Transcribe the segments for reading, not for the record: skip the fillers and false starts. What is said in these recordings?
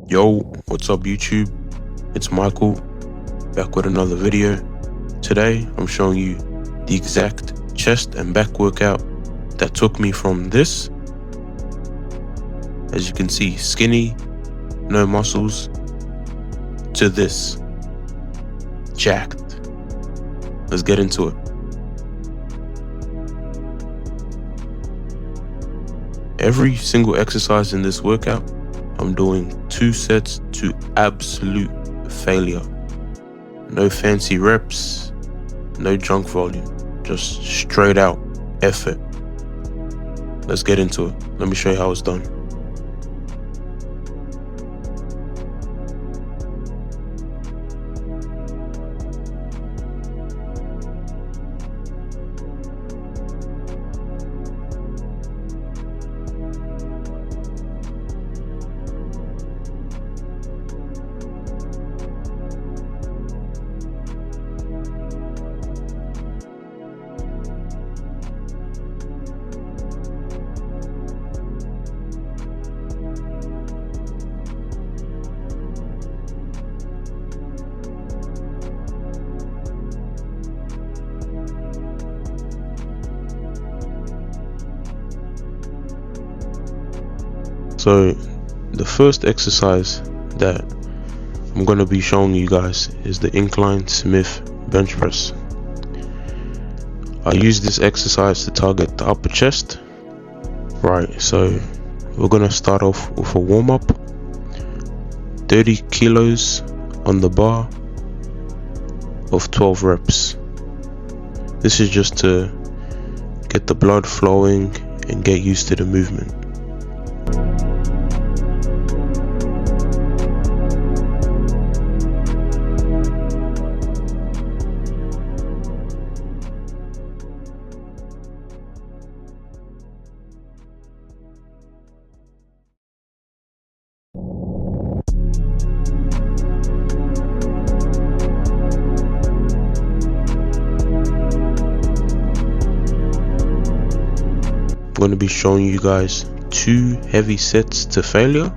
Yo, what's up YouTube? It's Michael, back with another video. Today, I'm showing you the exact chest and back workout that took me from this, as you can see, skinny, no muscles, to this, jacked. Let's get into it. Every single exercise in this workout, I'm doing 2 sets to absolute failure. No fancy reps, no junk volume, just straight out effort. Let's get into it. Let me show you how it's done. So the first exercise that I'm going to be showing you guys is the Incline Smith bench press. I use this exercise to target the upper chest. Right, so we're going to start off with a warm-up. 30 kilos on the bar of 12 reps. This is just to get the blood flowing and get used to the movement. I'm going to be showing you guys 2 heavy sets to failure.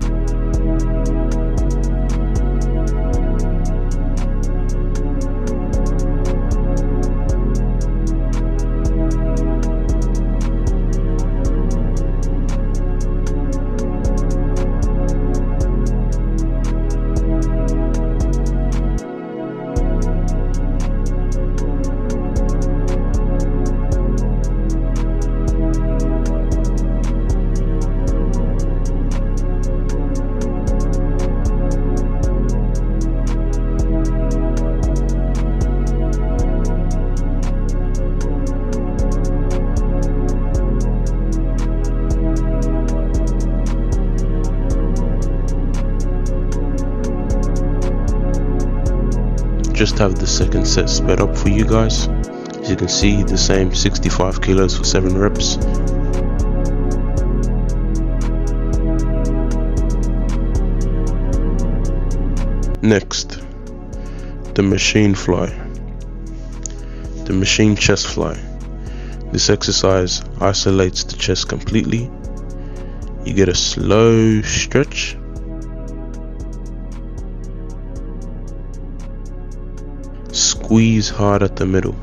Just have the second set sped up for you guys. As you can see, the same 65 kilos for 7 reps. Next, the machine fly, the machine chest fly. This exercise isolates the chest completely. You get a slow stretch. Squeeze hard at the middle.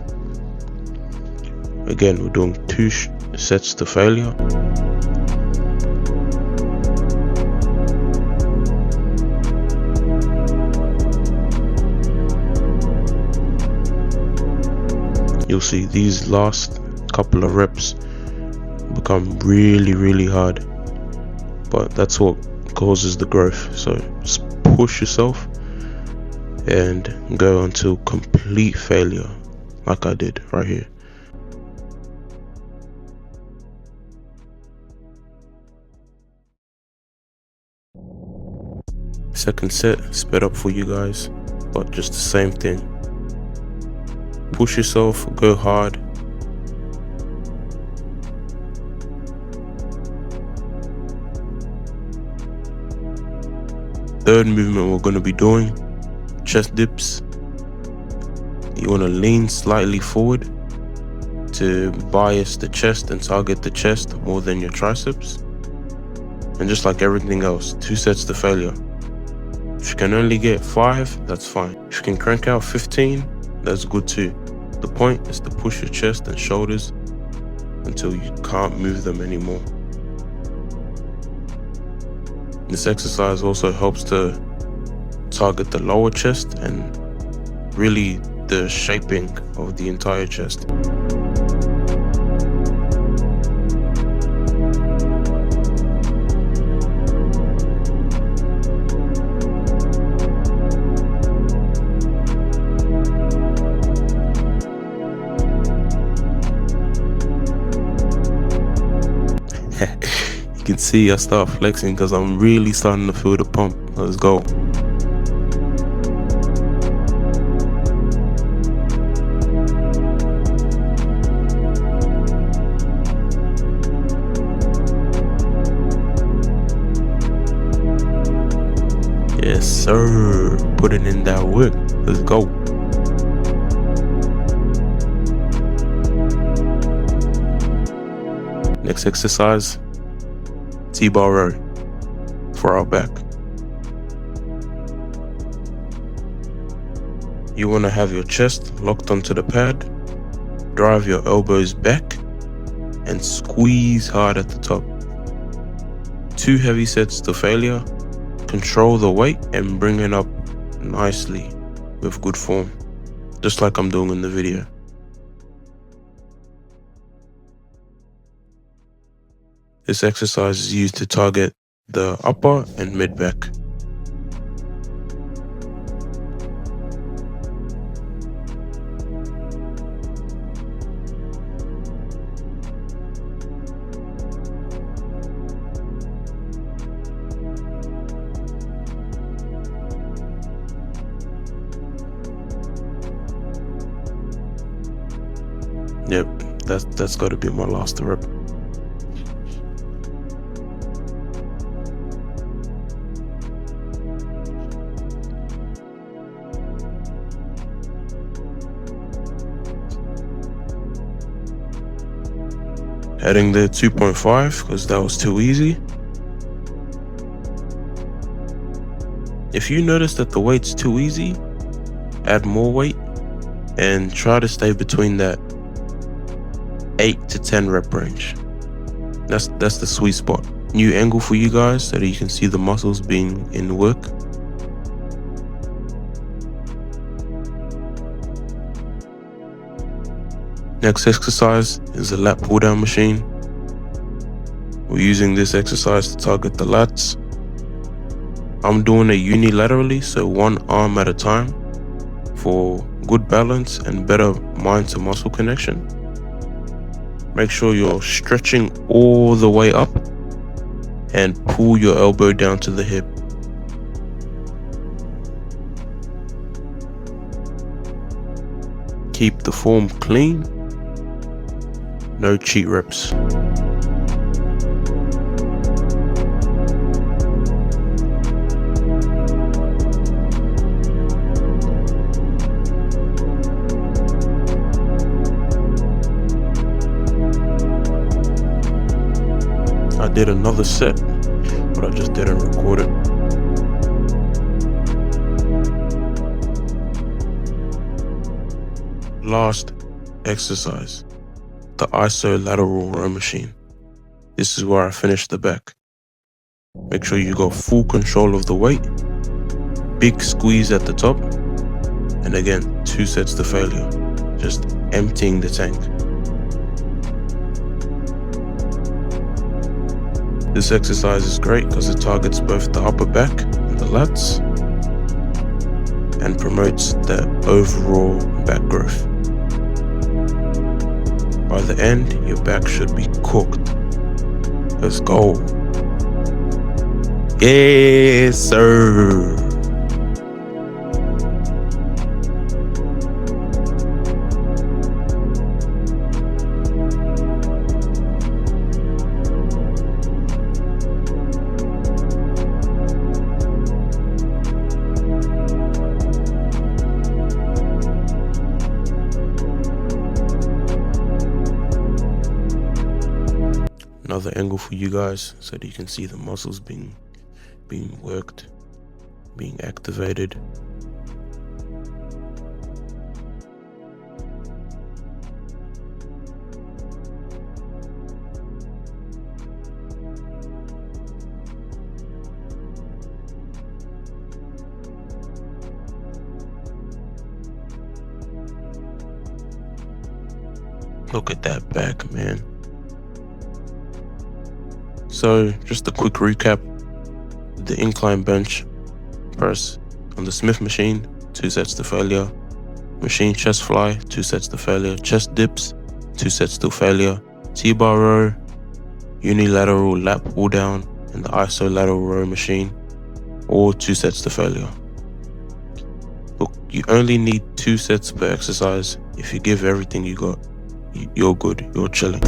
Again, we're doing 2 sets to failure. You'll see these last couple of reps become really hard, but that's what causes the growth. So just push yourself and go until complete failure, like I did right here. Second set sped up for you guys, but just the same thing. Push yourself, go hard. Third movement we're going to be doing, chest dips. You want to lean slightly forward to bias the chest and target the chest more than your triceps. And just like everything else, 2 sets to failure. If you can only get 5, that's fine. If you can crank out 15, that's good too. The point is to push your chest and shoulders until you can't move them anymore. This exercise also helps to target the lower chest and really the shaping of the entire chest. You can see I start flexing because I'm really starting to feel the pump. Let's go. Yes sir, putting in that work. Let's go. Next exercise, T-bar row for our back. You want to have your chest locked onto the pad, drive your elbows back, and squeeze hard at the top. 2 heavy sets to failure. Control the weight and bring it up nicely with good form, just like I'm doing in the video. This exercise is used to target the upper and mid back. Yep, that's got to be my last rep. Heading there 2.5 because that was too easy. If you notice that the weight's too easy, add more weight and try to stay between that 8 to 10 rep range. That's the sweet spot. New angle for you guys so that you can see the muscles being in work. Next exercise is the lat pull down machine. We're using this exercise to target the lats. I'm doing it unilaterally, so one arm at a time for good balance and better mind to muscle connection. Make sure you're stretching all the way up and pull your elbow down to the hip. Keep the form clean. No cheat reps. I did another set, but I just didn't record it. Last exercise, the isolateral row machine. This is where I finish the back. Make sure you got full control of the weight, big squeeze at the top, and again, 2 sets to failure, just emptying the tank. This exercise is great because it targets both the upper back and the lats and promotes the overall back growth. By the end, your back should be cooked. Let's go. Yes, sir. Another angle for you guys so that you can see the muscles being worked. being activated. Look at that back, man. So just a quick recap. The incline bench press on the Smith machine, 2 sets to failure. Machine chest fly, 2 sets to failure. Chest dips, 2 sets to failure. T-bar row, unilateral lat pull down, and the isolateral row machine, all 2 sets to failure. Look, you only need 2 sets per exercise. If you give everything you got, you're good, you're chilling.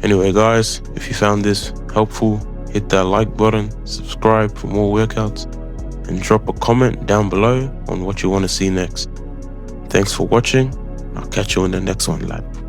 Anyway guys, if you found this helpful, hit that like button, subscribe for more workouts, and drop a comment down below on what you want to see next. Thanks for watching. I'll catch you in the next one, lad.